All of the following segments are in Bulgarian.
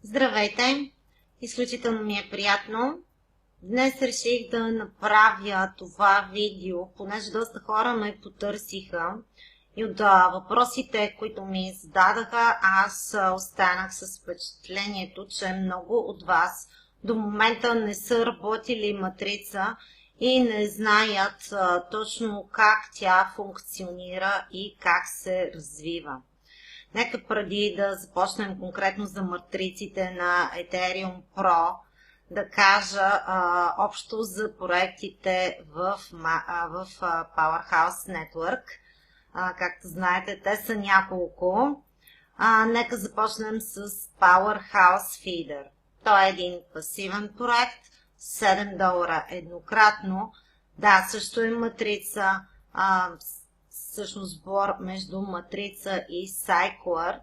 Здравейте! Изключително ми е приятно. Днес реших да направя това видео, понеже доста хора ме потърсиха и от въпросите, които ми зададаха, аз останах с впечатлението, че много от вас до момента не са работили матрица и не знаят точно как тя функционира и как се развива. Нека преди да започнем конкретно за матриците на Ethereum Pro, да кажа общо за проектите в Powerhouse Network. Както знаете, те са няколко. Нека започнем с Powerhouse Feeder. Той е един пасивен проект, $7 еднократно. Да, също е матрица, всъщност сбор между матрица и сайклър,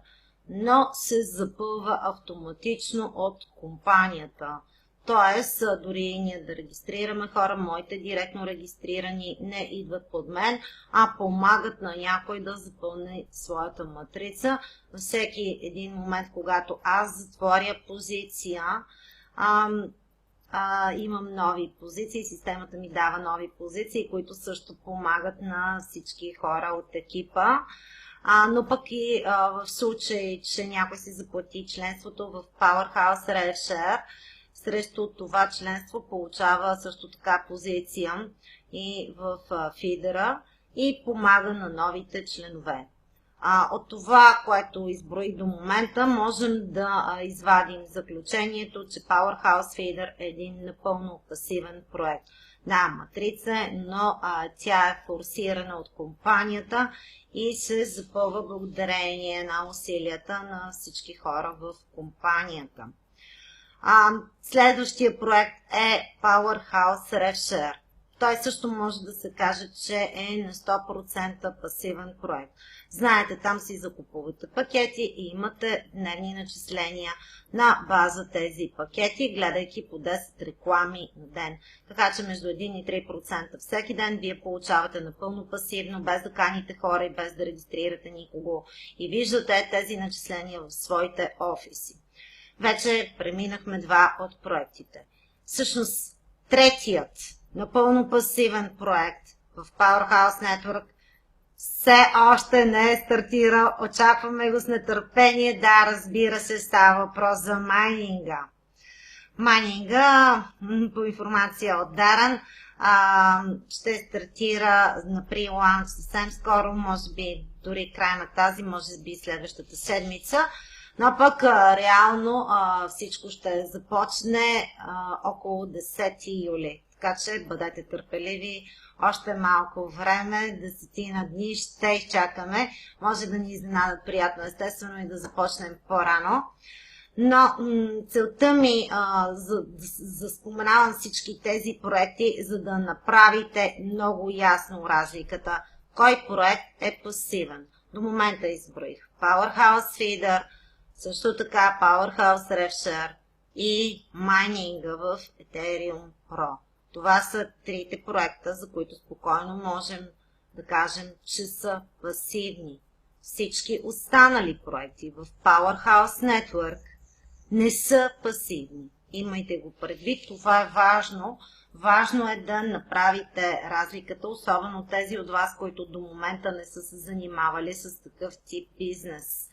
но се запълва автоматично от компанията. Тоест, дори ние да регистрираме хора, моите директно регистрирани не идват под мен, а помагат на някой да запълни своята матрица. Във всеки един момент, когато аз затворя позиция, имам нови позиции, системата ми дава нови позиции, които също помагат на всички хора от екипа. Но пък и в случай, че някой си заплати членството в Powerhouse RevShare, срещу това членство получава също така позиция и в фидера и помага на новите членове. От това, което изброих до момента, можем да извадим заключението, че Powerhouse Feeder е един напълно пасивен проект. Да, матрица, но тя е форсирана от компанията и се запълва благодарение на усилията на всички хора в компанията. Следващия проект е Powerhouse RevShare. Той също може да се каже, че е на 100% пасивен проект. Знаете, там си закупувате пакети и имате дневни начисления на база тези пакети, гледайки по 10 реклами на ден. Така че между 1 и 3% всеки ден вие получавате напълно пасивно, без да каните хора и без да регистрирате никого. И виждате тези начисления в своите офиси. Вече преминахме два от проектите. Всъщност, третият напълно пасивен проект в Powerhouse Network все още не е стартирал. Очакваме го с нетърпение. Да, разбира се, става въпрос за майнинга. Майнинга, по информация от Даран, ще стартира на pre-launch съвсем скоро, може би дори края на тази, може би следващата седмица. Но пък реално всичко ще започне около 10 юли. Така че бъдете търпеливи, още малко време, 10 дни ще изчакаме. Може да ни изненадат приятно, естествено, и да започнем по-рано. Но целта ми за споменавам всички тези проекти, за да направите много ясно разликата. Кой проект е пасивен? До момента изброих Powerhouse Feeder, също така Powerhouse RevShare и майнинга в Ethereum Pro. Това са трите проекта, за които спокойно можем да кажем, че са пасивни. Всички останали проекти в Powerhouse Network не са пасивни. Имайте го предвид, това е важно. Важно е да направите разликата, особено тези от вас, които до момента не са се занимавали с такъв тип бизнес.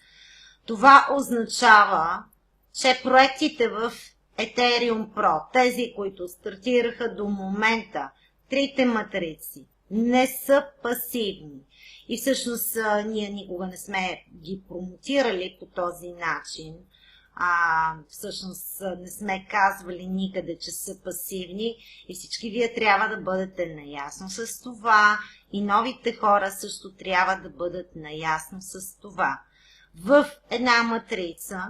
Това означава, че проектите в Ethereum Pro, тези, които стартираха до момента, трите матрици, не са пасивни. И всъщност ние никога не сме ги промотирали по този начин. Всъщност не сме казвали никъде, че са пасивни и всички вие трябва да бъдете наясно с това и новите хора също трябва да бъдат наясно с това. В една матрица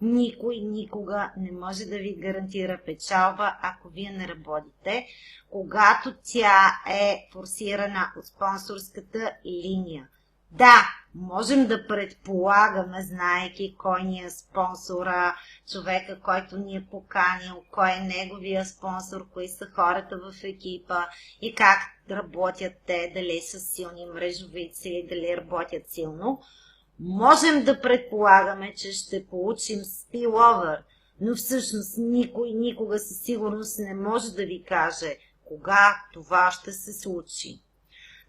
никой никога не може да ви гарантира печалба, ако вие не работите, когато тя е форсирана от спонсорската линия. Да, можем да предполагаме, знаейки кой ни е спонсора, човека, който ни е поканил, кой е неговия спонсор, кои са хората в екипа и как работят те, дали са силни мрежовици или дали работят силно. Можем да предполагаме, че ще получим spillover, но всъщност никой никога със сигурност не може да ви каже кога това ще се случи.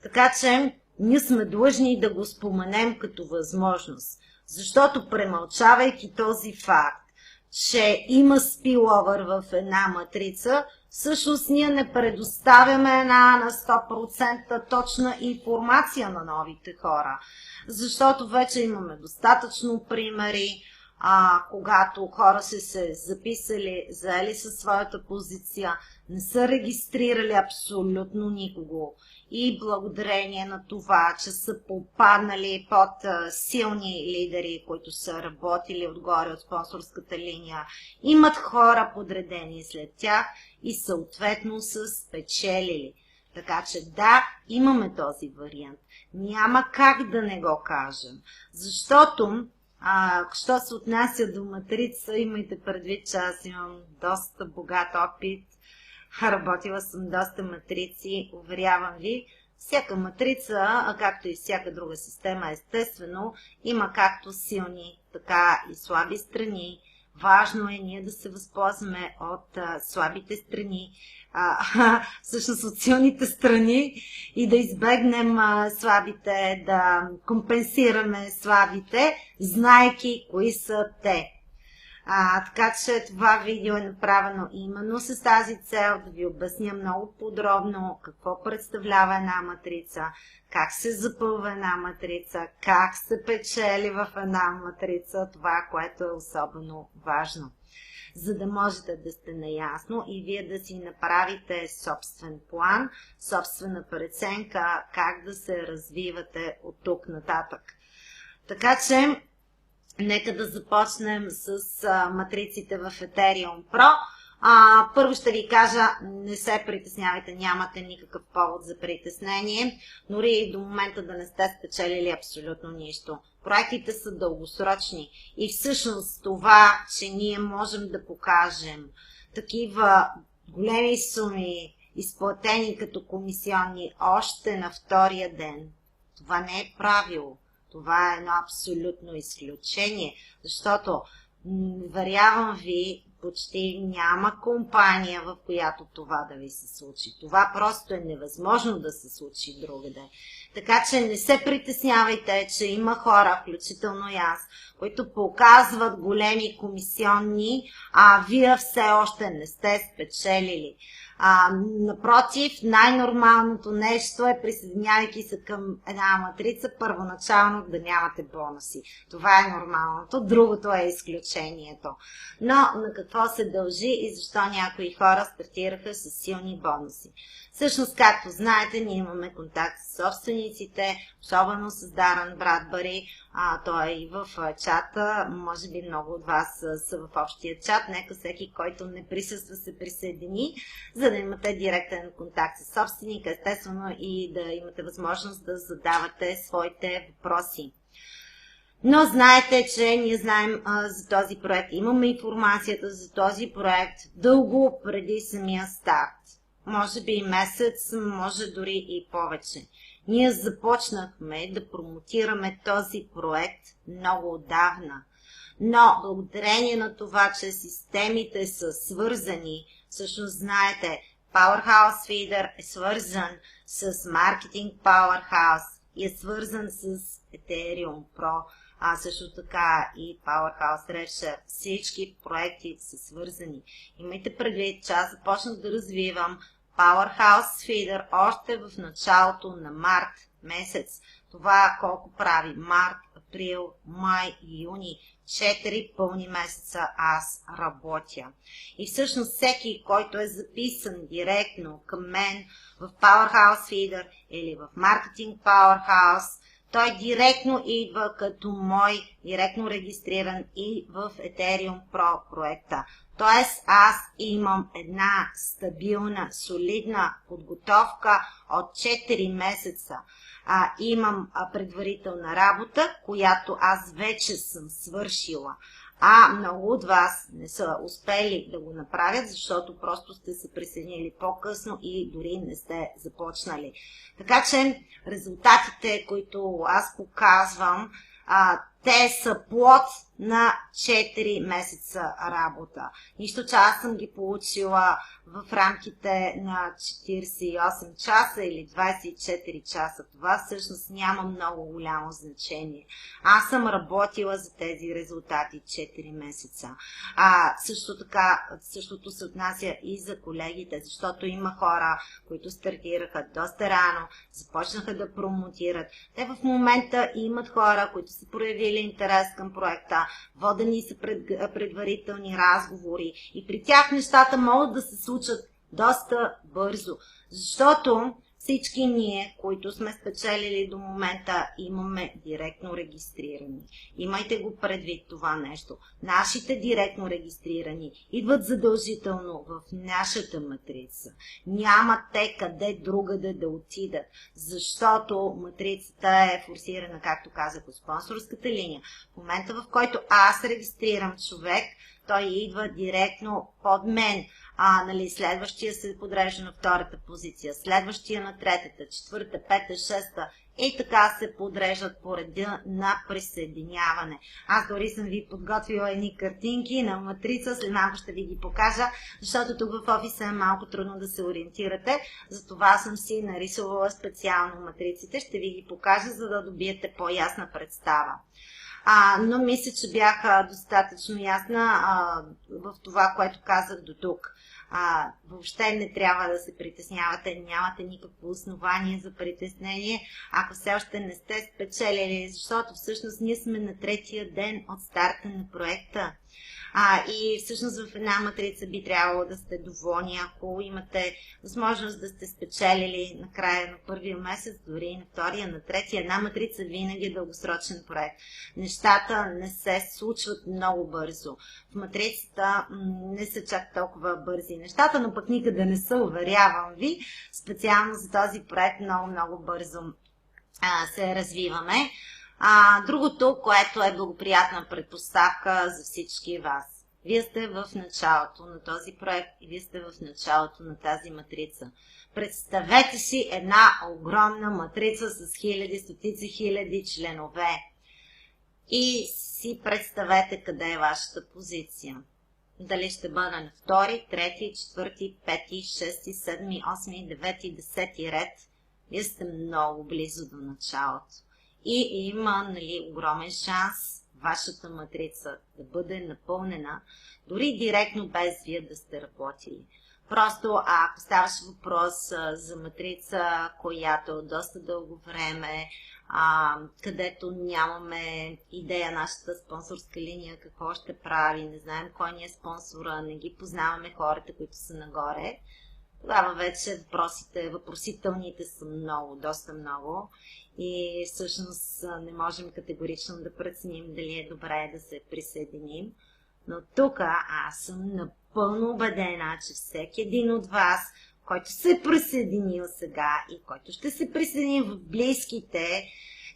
Така че ние сме длъжни да го споменем като възможност, защото премълчавайки този факт, че има спиловър в една матрица, всъщност ние не предоставяме една на 100% точна информация на новите хора, защото вече имаме достатъчно примери, когато хора се записали, заели със своята позиция, не са регистрирали абсолютно никого и благодарение на това, че са попаднали под силни лидери, които са работили отгоре от спонсорската линия, имат хора подредени след тях и съответно са спечелили. Така че да, имаме този вариант. Няма как да не го кажем, защото що се отнася до матрица, имайте предвид, че аз имам доста богат опит, работила съм доста матрици, уверявам ви. Всяка матрица, както и всяка друга система, естествено, има както силни, така и слаби страни. Важно е ние да се възползваме от слабите страни, всъщност от силните страни и да избегнем слабите, да компенсираме слабите, знайки кои са те. Така че това видео е направено именно с тази цел да ви обясня много подробно какво представлява една матрица, как се запълва една матрица, как се печели в една матрица, това, което е особено важно. За да можете да сте наясно и вие да си направите собствен план, собствена преценка, как да се развивате от тук нататък. Така че, нека да започнем с матриците в Ethereum Pro. Първо ще ви кажа, не се притеснявайте, нямате никакъв повод за притеснение, дори и до момента да не сте спечелили абсолютно нищо. Проектите са дългосрочни и всъщност това, че ние можем да покажем такива големи суми, изплатени като комисионни още на втория ден, това не е правило. Това е едно абсолютно изключение, защото, уверявам ви, почти няма компания, в която това да ви се случи. Това просто е невъзможно да се случи другаде. Така че не се притеснявайте, че има хора, включително и аз, които показват големи комисионни, а вие все още не сте спечелили. Напротив, най-нормалното нещо е, присъединявайки се към една матрица, първоначално да нямате бонуси. Това е нормалното, другото е изключението. Но на какво се дължи и защо някои хора стартираха с силни бонуси? Всъщност, както знаете, ние имаме контакт с собствениците, особено с Дарън Брадбъри, той е и в чата, може би много от вас са в общия чат, нека всеки, който не присъства, се присъедини, за да имате директен контакт с собственика, естествено и да имате възможност да задавате своите въпроси. Но знаете, че ние знаем за този проект, имаме информацията за този проект дълго преди самия старт. Може би и месец, може дори и повече. Ние започнахме да промотираме този проект много отдавна. Но благодарение на това, че системите са свързани, всъщност знаете, Powerhouse Feeder е свързан с Marketing Powerhouse и е свързан с Ethereum Pro, също така и Powerhouse RedShare. Всички проекти са свързани. Имайте предвид, че аз започнах да развивам Powerhouse Feeder още в началото на март месец. Това колко прави? Март, април, май и юни. 4 пълни месеца аз работя. И всъщност всеки, който е записан директно към мен в Powerhouse Feeder или в Marketing Powerhouse, той директно идва като мой, директно регистриран и в Ethereum Pro проекта. Тоест аз имам една стабилна, солидна подготовка от 4 месеца. Имам предварителна работа, която аз вече съм свършила. Много от вас не са успели да го направят, защото просто сте се присъединили по-късно и дори не сте започнали. Така че резултатите, които аз показвам, те са плод на 4 месеца работа. Нищо, че аз съм ги получила в рамките на 48 часа или 24 часа. Това всъщност няма много голямо значение. Аз съм работила за тези резултати 4 месеца. Също така, същото се отнася и за колегите, защото има хора, които стартираха доста рано, започнаха да промотират. Те в момента имат хора, които са проявили интерес към проекта, водени са предварителни разговори и при тях нещата могат да се случат доста бързо, защото всички ние, които сме спечелили до момента, имаме директно регистрирани. Имайте го предвид това нещо. Нашите директно регистрирани идват задължително в нашата матрица. Няма те къде другаде да отидат, защото матрицата е форсирана, както казах, от спонсорската линия. В момента, в който аз регистрирам човек, той идва директно под мен. Следващия се подрежда на втората позиция, следващия на третата, четвърта, пета, шеста и така се подреждат по реда на присъединяване. Аз дори съм ви подготвила едни картинки на матрица, след малко ще ви ги покажа, защото тук в офиса е малко трудно да се ориентирате, затова съм си нарисувала специално матриците, ще ви ги покажа, за да добиете по-ясна представа. Но мисля, че бях достатъчно ясна в това, което казах до тук. Въобще не трябва да се притеснявате, нямате никакво основание за притеснение, ако все още не сте спечелили, защото всъщност ние сме на третия ден от старта на проекта. И всъщност в една матрица би трябвало да сте доволни, ако имате възможност да сте спечелили на края на първия месец, дори на втория, на третия. Една матрица винаги е дългосрочен проект. Нещата не се случват много бързо. В матрицата не са чак толкова бързи нещата, но пък никъде не са, уверявам ви. Специално за този проект много бързо се развиваме. Другото, което е благоприятна предпоставка за всички вас. Вие сте в началото на този проект и вие сте в началото на тази матрица. Представете си една огромна матрица с хиляди, стотици хиляди членове. И си представете къде е вашата позиция. Дали ще бъда на втори, трети, четвърти, пети, шести, седми, осми, девети, десети ред. Вие сте много близо до началото. И има огромен шанс вашата матрица да бъде напълнена, дори директно без вие да сте работили. Просто ако ставаш въпрос за матрица, която е доста дълго време, където нямаме идея нашата спонсорска линия, какво ще прави, не знаем кой ни е спонсора, не ги познаваме хората, които са нагоре, тогава вече въпросителните са доста много. И всъщност не можем категорично да преценим дали е добре да се присъединим. Но тук аз съм напълно убедена, че всеки един от вас, който се е присъединил сега и който ще се присъедини в близките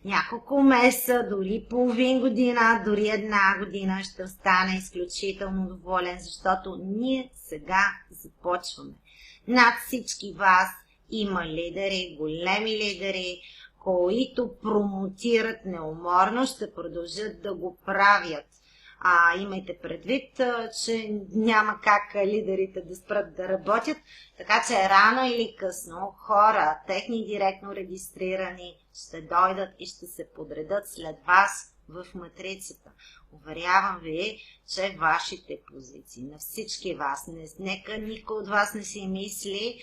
няколко месеца, дори половин година, дори една година, ще остане изключително доволен, защото ние сега започваме. Над всички вас има лидери, големи лидери, които промотират неуморно, ще продължат да го правят. Имайте предвид, че няма как лидерите да спрат да работят, така че рано или късно хора, техни директно регистрирани, ще дойдат и ще се подредат след вас в матрицата. Уверявам ви, че вашите позиции, на всички вас, нека никой от вас не си мисли,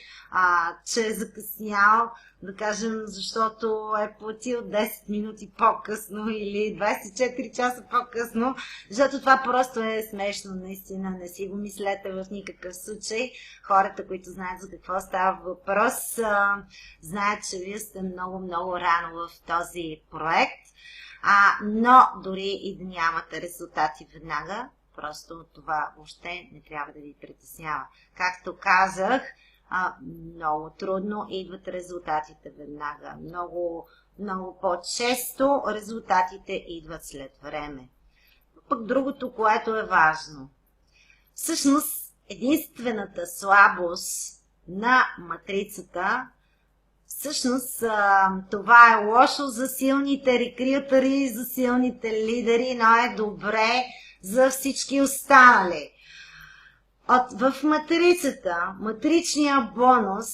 че е закъснял, да кажем, защото е платил 10 минути по-късно или 24 часа по-късно, защото това просто е смешно, наистина, не си го мислете в никакъв случай. Хората, които знаят за какво става въпрос, знаят, че вие сте много рано в този проект. Но дори и да нямате резултати веднага, просто това въобще не трябва да ви притеснява. Както казах, много трудно идват резултатите веднага. Много по-често резултатите идват след време. Пък другото, което е важно. Всъщност, единствената слабост на матрицата Всъщност това е лошо за силните рекрутери, за силните лидери, но е добре за всички останали. В матрицата, матричния бонус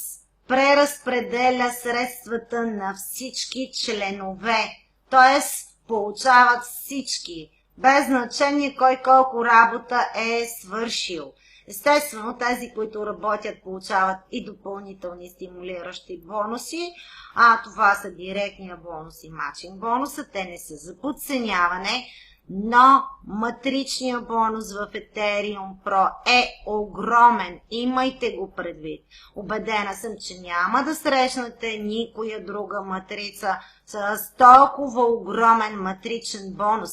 преразпределя средствата на всички членове, т.е. получават всички, без значение кой колко работа е свършил. Естествено, тези, които работят, получават и допълнителни стимулиращи бонуси, а това са директния бонус и матчинг бонуса. Те не са за подценяване, но матричният бонус в Ethereum Pro е огромен. Имайте го предвид. Убедена съм, че няма да срещнете никоя друга матрица с толкова огромен матричен бонус.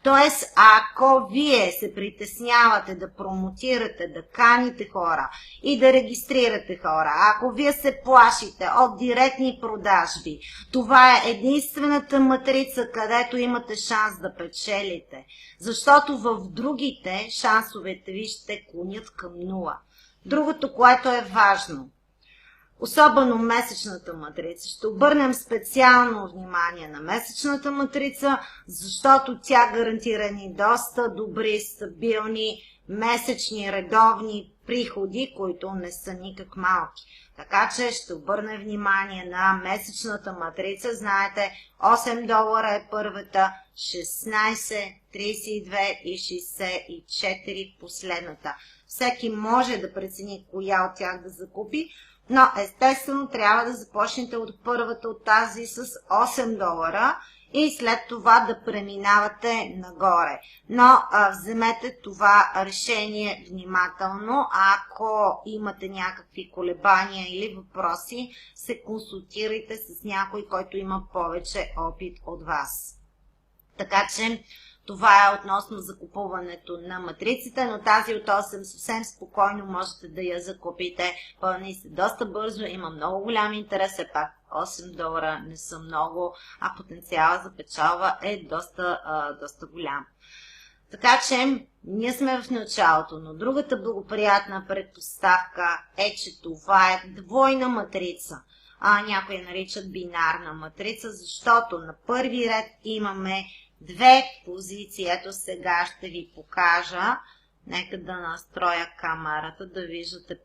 Тоест, ако вие се притеснявате да промотирате, да каните хора и да регистрирате хора, ако вие се плашите от директни продажби, това е единствената матрица, където имате шанс да печелите. Защото в другите шансовете ви ще клонят към нула. Другото, което е важно, особено месечната матрица. Ще обърнем специално внимание на месечната матрица, защото тя гарантира ни доста добри, стабилни, месечни, редовни приходи, които не са никак малки. Така че ще обърнем внимание на месечната матрица. Знаете, $8 е първата, 16, 32 и 64 последната. Всеки може да прецени коя от тях да закупи, но естествено трябва да започнете от първата, от тази с $8 и след това да преминавате нагоре. Но вземете това решение внимателно. Ако имате някакви колебания или въпроси, се консултирайте с някой, който има повече опит от вас. Така че това е относно закупуването на матриците, но тази от 8 съвсем спокойно можете да я закупите. Пълни се доста бързо, има много голям интерес, е пак $8 не са много, а потенциала за печалба е доста голям. Така че ние сме в началото, но другата благоприятна предпоставка е, че това е двойна матрица. Някои наричат бинарна матрица, защото на първи ред имаме две позиции. Ето сега ще ви покажа. Нека да настроя камерата, да виждате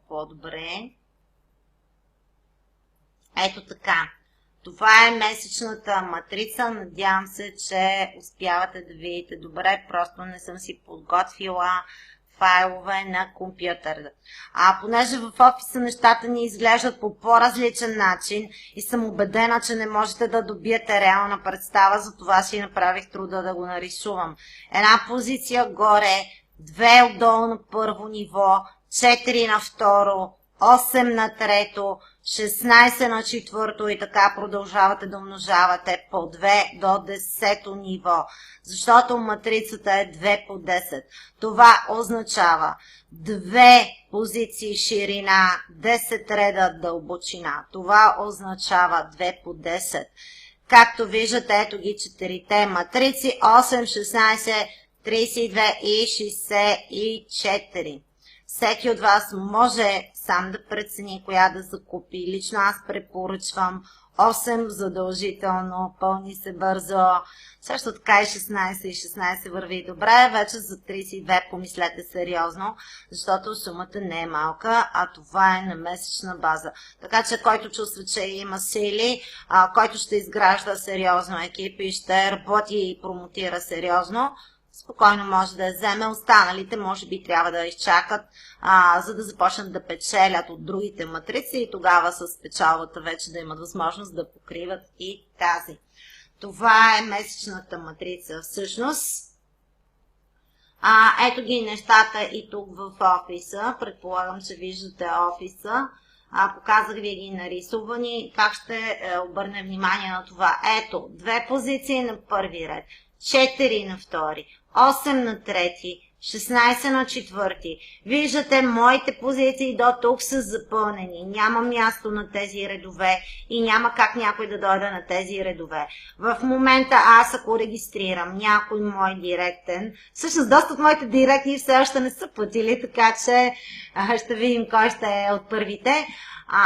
по-добре. Ето така. Това е месечната матрица. Надявам се, че успявате да видите добре. Просто не съм си подготвила файлове на компютъра. Понеже в офиса нещата ни изглеждат по по-различен начин и съм убедена, че не можете да добиете реална представа, затова си направих труда да го нарисувам. Една позиция горе, 2 отдолу на първо ниво, 4 на второ, 8 на трето, 16 на четвърто и така продължавате да умножавате по 2 до 10 ниво, защото матрицата е 2 по 10. Това означава 2 позиции ширина, 10 реда дълбочина. Това означава 2 по 10. Както виждате, ето ги 4-те матрици, 8, 16, 32 и 64. Всеки от вас може сам да прецени коя да закупи. Лично аз препоръчвам 8 задължително, пълни се бързо. Също така и 16 и 16 върви добре. Вече за 32 помислете сериозно, защото сумата не е малка, а това е на месечна база. Така че който чувства, че има сили, който ще изгражда сериозно екип и ще работи и промотира сериозно, спокойно може да я вземе. Останалите може би трябва да изчакат, за да започнат да печелят от другите матрици и тогава с печалбата вече да имат възможност да покриват и тази. Това е месечната матрица всъщност. Ето ги нещата и тук в офиса. Предполагам, че виждате офиса. Показах ви ги нарисувани. Как ще обърнем внимание на това? Ето, 2 позиции на първи ред, 4 на втори, 8 на трети, 16 на 4. Виждате, моите позиции до тук са запълнени. Няма място на тези редове и няма как някой да дойде на тези редове. В момента аз, ако регистрирам някой мой директен, всъщност доста от моите директни все още не са платили, така че ще видим кой ще е от първите.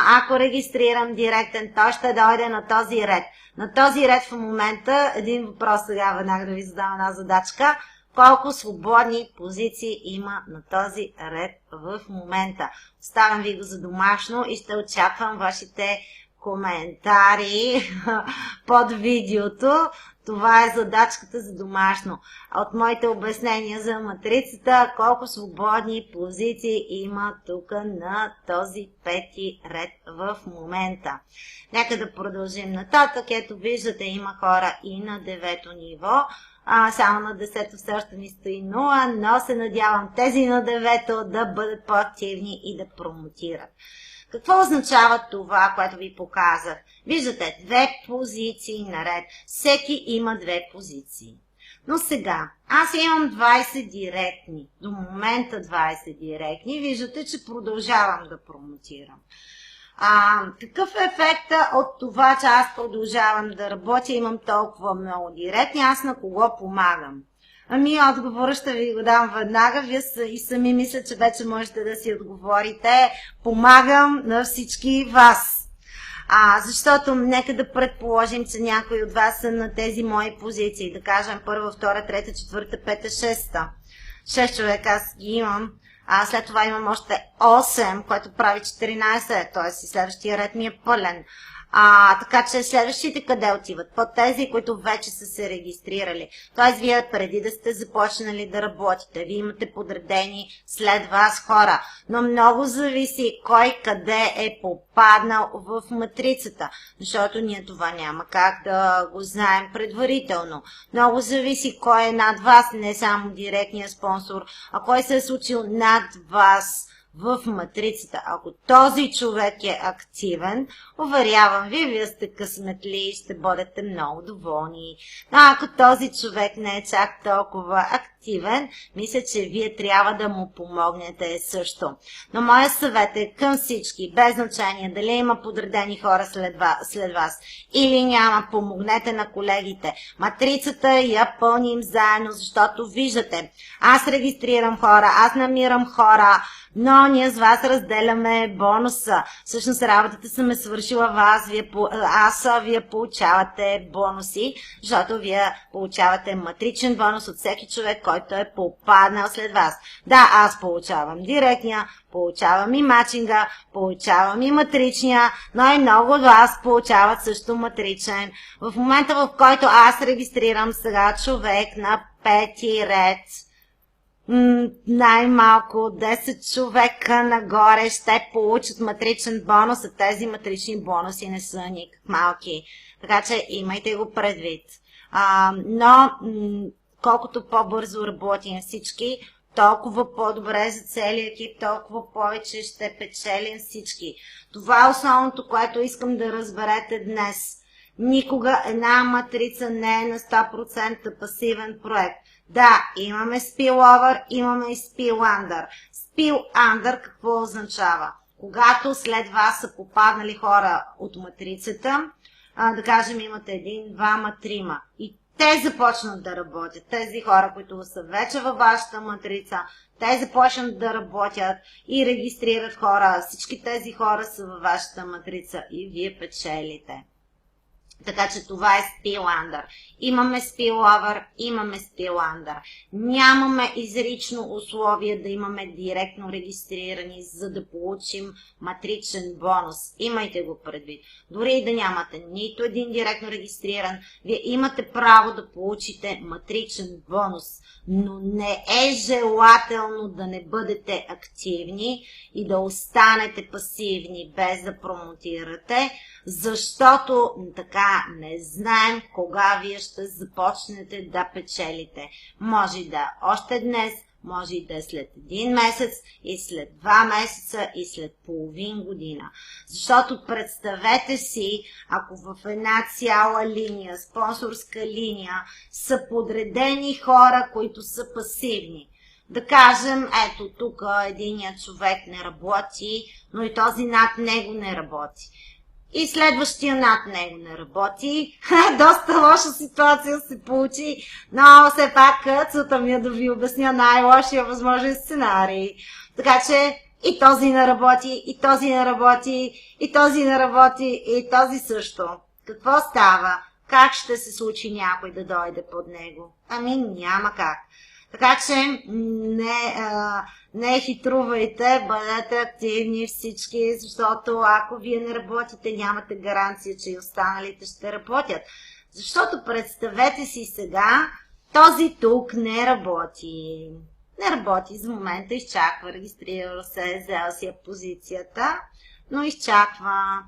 Ако регистрирам директен, той ще дойде на този ред. На този ред в момента, един въпрос сега веднага да ви задам една задачка. Колко свободни позиции има на този ред в момента? Оставям ви го за домашно и ще очаквам вашите коментари под видеото. Това е задачката за домашно. От моите обяснения за матрицата, колко свободни позиции има тук на този пети ред в момента. Нека да продължим нататък. Ето виждате, има хора и на 9-то ниво. Само на 10-то все още ми стои 0, но се надявам тези на 9-то да бъдат по-активни и да промотират. Какво означава това, което ви показах? Виждате, 2 позиции наред. Всеки има 2 позиции. Но сега, аз имам 20 директни. До момента 20 директни. Виждате, че продължавам да промотирам. Какъв е ефекта от това, че аз продължавам да работя, имам толкова много директни, аз на кого помагам? Отговора ще ви го дам веднага, вие и сами мисля, че вече можете да си отговорите. Помагам на всички вас. Защото нека да предположим, че някои от вас са на тези мои позиции, да кажем 1, 2, 3, 4, 5, 6. 6 човека аз ги имам. След това имам още 8, което прави 14, т.е. следващия ред ми е пълен. Така че следващите къде отиват? По тези, които вече са се регистрирали. Т.е. вие преди да сте започнали да работите, вие имате подредени след вас хора. Но много зависи кой къде е попаднал в матрицата. Защото ние това няма как да го знаем предварително. Много зависи кой е над вас, не само директния спонсор, а кой се е случил над вас в матрицата. Ако този човек е активен, уверявам ви, вие сте късметли и ще бъдете много доволни. Но ако този човек не е чак толкова активен, мисля, че вие трябва да му помогнете също. Но моя съвет е към всички, без значение дали има подредени хора след вас или няма, помогнете на колегите. Матрицата я пълним заедно, защото виждате, аз регистрирам хора, аз намирам хора, но ние с вас разделяме бонуса. Всъщност работата съм е свършила вие получавате бонуси, защото вие получавате матричен бонус от всеки човек, който е попаднал след вас. Да, аз получавам директния, получавам и матчинга, получавам и матричния, но и много от вас получават също матричен. В момента, в който аз регистрирам сега човек на 5 ред, най-малко 10 човека нагоре ще получат матричен бонус, а тези матрични бонуси не са никак малки. Така че имайте го предвид. Но колкото по-бързо работим всички, толкова по-добре за целия екип, толкова повече ще печелим всички. Това е основното, което искам да разберете днес. Никога една матрица не е на 100% пасивен проект. Да, имаме spillover, имаме и spill-under. Spill-under какво означава? Когато след вас са попаднали хора от матрицата, да кажем имате 1, 2, 3 и те започнат да работят. Тези хора, които са вече във вашата матрица, те започнат да работят и регистрират хора. Всички тези хора са във вашата матрица и вие печелите. Така че това е spill-under. Имаме spillover, имаме spill-under. Нямаме изрично условие да имаме директно регистрирани, за да получим матричен бонус. Имайте го предвид. Дори и да нямате нито един директно регистриран, вие имате право да получите матричен бонус. Но не е желателно да не бъдете активни и да останете пасивни без да промотирате, защото така не знаем кога вие ще започнете да печелите. Може да е още днес, може и да е след 1 месец, и след 2 месеца, и след половин година. Защото представете си, ако в една цяла линия, спонсорска линия, са подредени хора, които са пасивни. Да кажем, ето тук единият човек не работи, но и този над него не работи. И следващия над него не работи. Доста лоша ситуация се получи, но все пак целта ми е да ви обясня най-лошия възможен сценарий. Така че и този не работи, и този не работи, и този не работи, и този също. Какво става? Как ще се случи някой да дойде под него? Ами няма как. Така че не хитрувайте, бъдете активни всички, защото ако вие не работите, нямате гаранция, че и останалите ще работят. Защото представете си сега, този тук не работи. Не работи за момента, изчаква, регистрира се, взел си позицията, но изчаква.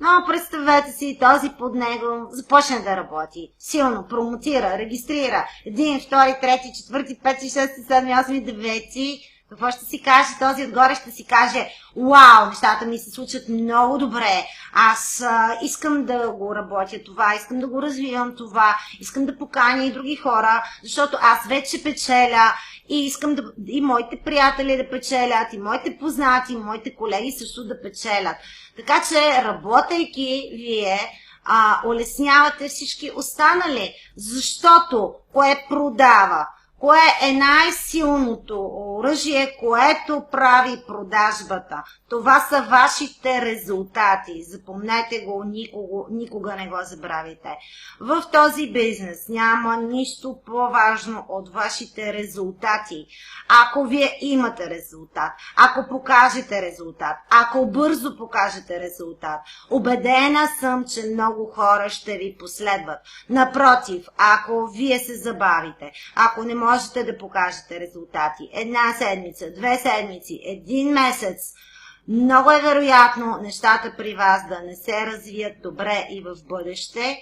Но представете си, този под него започне да работи. Силно, промотира, регистрира. 1, 2, 3, 4, 5, 6, 7, 8, 9. Какво ще си каже? Този отгоре ще си каже: вау, нещата ми се случат много добре. Аз искам да го работя това, искам да го развивам това, искам да поканя и други хора, защото аз вече печеля и искам и моите приятели да печелят, и моите познати, и моите колеги също да печелят. Така че, работейки вие, улеснявате всички останали, защото кое продава? Кое е най-силното оръжие, което прави продажбата? Това са вашите резултати. Запомнете го, никога не го забравяйте. В този бизнес няма нищо по-важно от вашите резултати. Ако вие имате резултат, ако покажете резултат, ако бързо покажете резултат, убедена съм, че много хора ще ви последват. Напротив, ако вие се забавите, ако не можете да покажете резултати, 1 седмица, 2 седмици, 1 месец, много е вероятно нещата при вас да не се развият добре и в бъдеще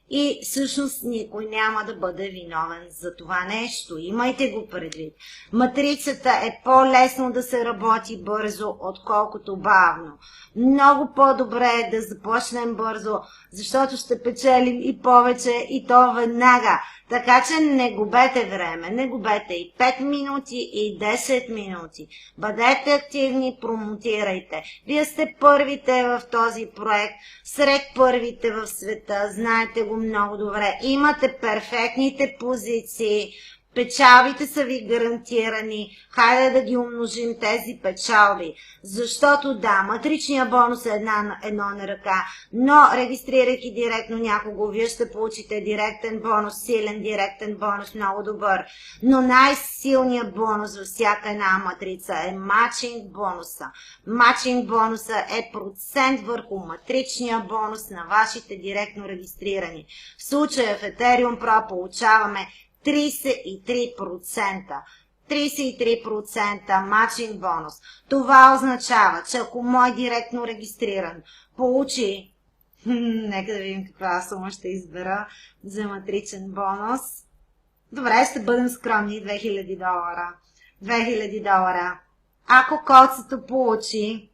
и всъщност никой няма да бъде виновен за това нещо. Имайте го предвид. Матрицата е по-лесно да се работи бързо, отколкото бавно. Много по-добре е да започнем бързо, защото ще печелим и повече, и то веднага. Така че не губете време, не губете и 5 минути, и 10 минути. Бъдете активни, промотирайте. Вие сте първите в този проект, сред първите в света, знаете го много добре. Имате перфектните позиции, печалбите са ви гарантирани. Хайде да ги умножим тези печалби. Защото да, матричният бонус е едно на ръка, но регистрирайки директно някого, вие ще получите директен бонус, силен директен бонус, много добър. Но най-силният бонус във всяка една матрица е матчинг бонуса. Матчинг бонуса е процент върху матричния бонус на вашите директно регистрирани. В случая в Ethereum Pro получаваме 33%. 33% матчинг бонус. Това означава, че ако мой директно регистриран получи, нека да видим каква сума ще избера за матричен бонус. Добре, ще бъдем скромни, $2000. $2000. Ако колцето получи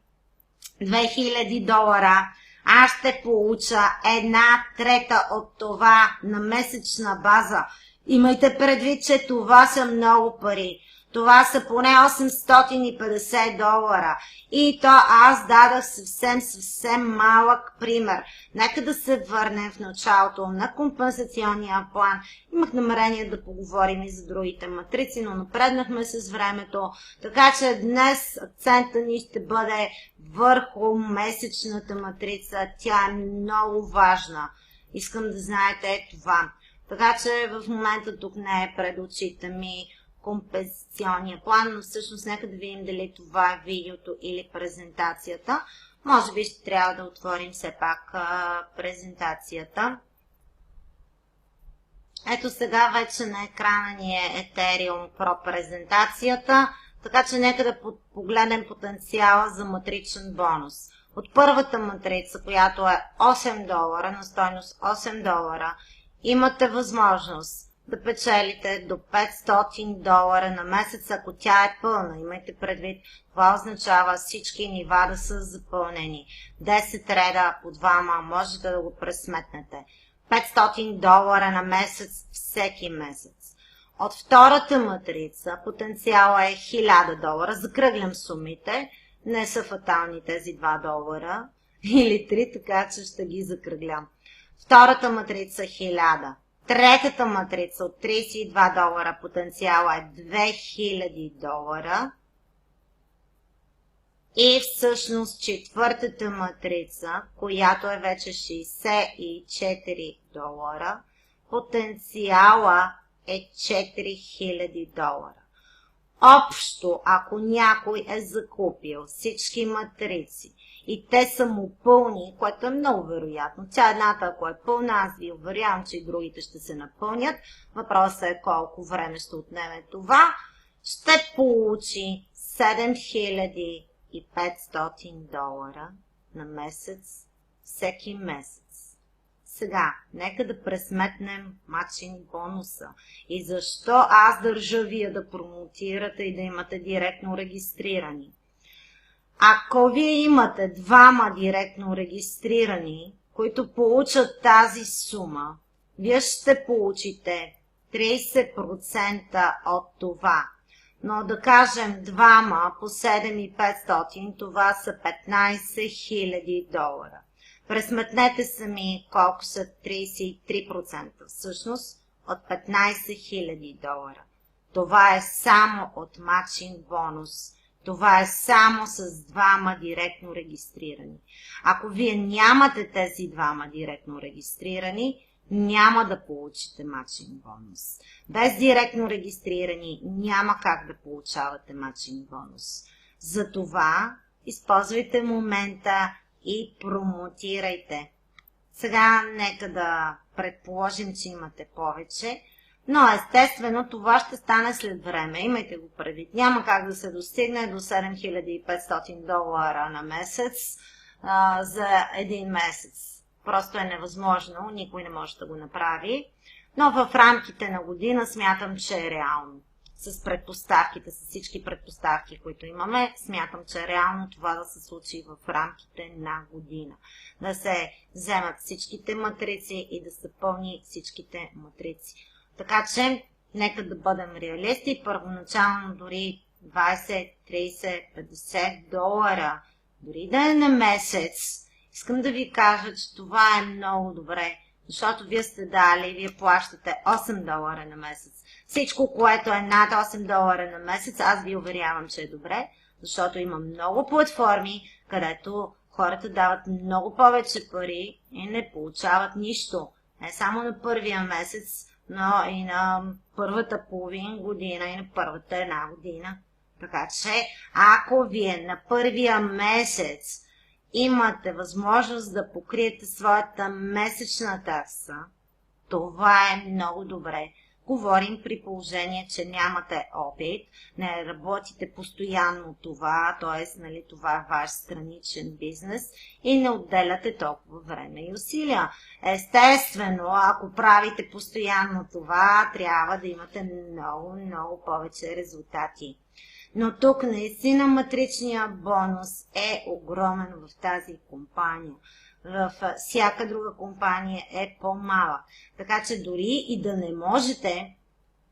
$2000, аз ще получа 1/3 от това на месечна база. Имайте предвид, че това са много пари. Това са поне $850. И то аз дадах съвсем малък пример. Нека да се върнем в началото на компенсационния план. Имах намерение да поговорим и за другите матрици, но напреднахме с времето. Така че днес акцента ни ще бъде върху месечната матрица. Тя е много важна. Искам да знаете това. Така че в момента тук не е пред очите ми компенсационния план, но всъщност нека да видим дали това е видеото или презентацията. Може би ще трябва да отворим все пак презентацията. Ето сега вече на екрана ни е Ethereum Pro презентацията, така че нека да погледнем потенциала за матричен бонус. От първата матрица, която е $8, на стойност $8, имате възможност да печелите до $500 на месец, ако тя е пълна. Имайте предвид, това означава всички нива да са запълнени. 10 реда по двама, можете да го пресметнете. $500 на месец всеки месец. От втората матрица потенциала е $1000. Закръглям сумите. Не са фатални тези $2 или 3, така че ще ги закръглям. Втората матрица $1000. Третата матрица от $32 потенциала е $2000. И всъщност четвъртата матрица, която е вече $64, потенциала е $4000. Общо, ако някой е закупил всички матрици и те са му пълни, което е много вероятно, тя едната, ако е пълна, аз ви уверявам, че и другите ще се напълнят, въпросът е колко време ще отнеме това, ще получи $7500 на месец, всеки месец. Сега, нека да пресметнем матчинг бонуса. И защо аз държа вие да промотирате и да имате директно регистрирани? Ако вие имате двама директно регистрирани, които получат тази сума, вие ще получите 30% от това. Но да кажем двама по $7500, това са $15,000. Пресметнете сами колко са 33% всъщност от $15,000. Това е само от матчинг бонус. Това е само с двама директно регистрирани. Ако вие нямате тези двама директно регистрирани, няма да получите матчинг бонус. Без директно регистрирани няма как да получавате матчинг бонус. Затова използвайте момента и промотирайте. Сега нека да предположим, че имате повече, но естествено това ще стане след време. Имайте го предвид. Няма как да се достигне до $7500 на месец за един месец. Просто е невъзможно, никой не може да го направи. Но в рамките на година смятам, че е реално. С предпоставките, с всички предпоставки, които имаме, смятам, че е реално това да се случи в рамките на година. Да се вземат всичките матрици и да се пълни всичките матрици. Така че, нека да бъдем реалисти. Първоначално дори 20, 30, $50, дори да е на месец, искам да ви кажа, че това е много добре, защото вие сте дали, вие плащате $8 на месец. Всичко, което е над $8 на месец, аз ви уверявам, че е добре, защото има много платформи, където хората дават много повече пари и не получават нищо. Не само на първия месец, но и на първата половин година и на първата една година. Така че, ако вие на първия месец имате възможност да покриете своята месечна такса, това е много добре. Говорим при положение, че нямате опит, не работите постоянно това, т.е. нали, това е ваш страничен бизнес и не отделяте толкова време и усилия. Естествено, ако правите постоянно това, трябва да имате много, много повече резултати. Но тук наистина матричния бонус е огромен в тази компания. В всяка друга компания е по-малък. Така че дори и да не можете,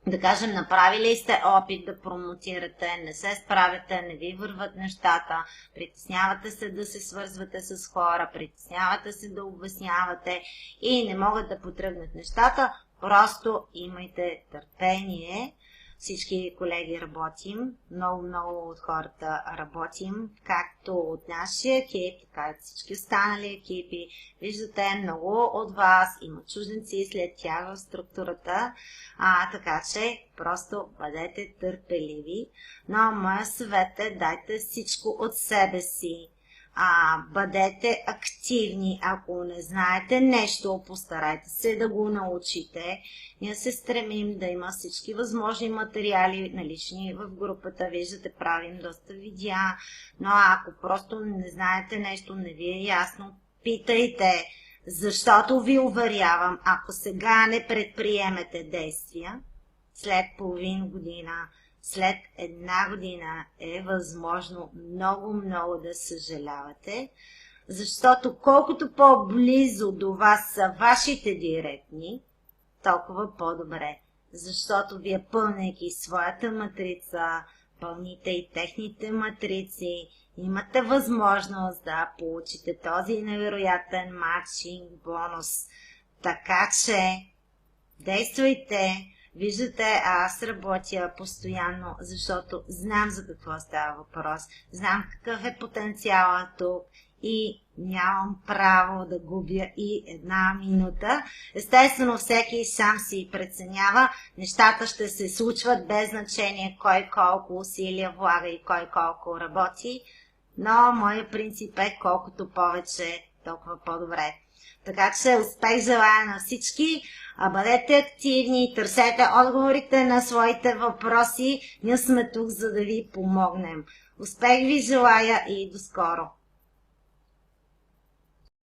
да кажем, направили сте опит да промотирате, не се справяте, не ви върват нещата, притеснявате се да се свързвате с хора, притеснявате се да обяснявате и не могат да потръгнат нещата, просто имайте търпение. Всички колеги работим, много от хората работим, както от нашия екип, така и от всички останали екипи. Виждате, много от вас има чужденци след тях в структурата, така че просто бъдете търпеливи. Но моя съвет е, дайте всичко от себе си. Бъдете активни, ако не знаете нещо, постарайте се да го научите. Ние се стремим да има всички възможни материали налични в групата. Виждате, правим доста видеа, но ако просто не знаете нещо, не ви е ясно, питайте, защото ви уверявам, ако сега не предприемете действия, след половин година, след една година е възможно много да съжалявате, защото колкото по-близо до вас са вашите директни, толкова по-добре. защото вие пълнейки своята матрица, пълните и техните матрици, имате възможност да получите този невероятен матчинг бонус. Така че действайте. Виждате, аз работя постоянно, защото знам за какво става въпрос, знам какъв е потенциалът тук и нямам право да губя и една минута. Естествено, всеки сам си преценява, нещата ще се случват без значение кой колко усилия влага и кой колко работи, но моят принцип е колкото повече, толкова по-добре. Така че успех желая на всички, бъдете активни, търсете отговорите на своите въпроси, ние сме тук за да ви помогнем. Успех ви желая и до скоро!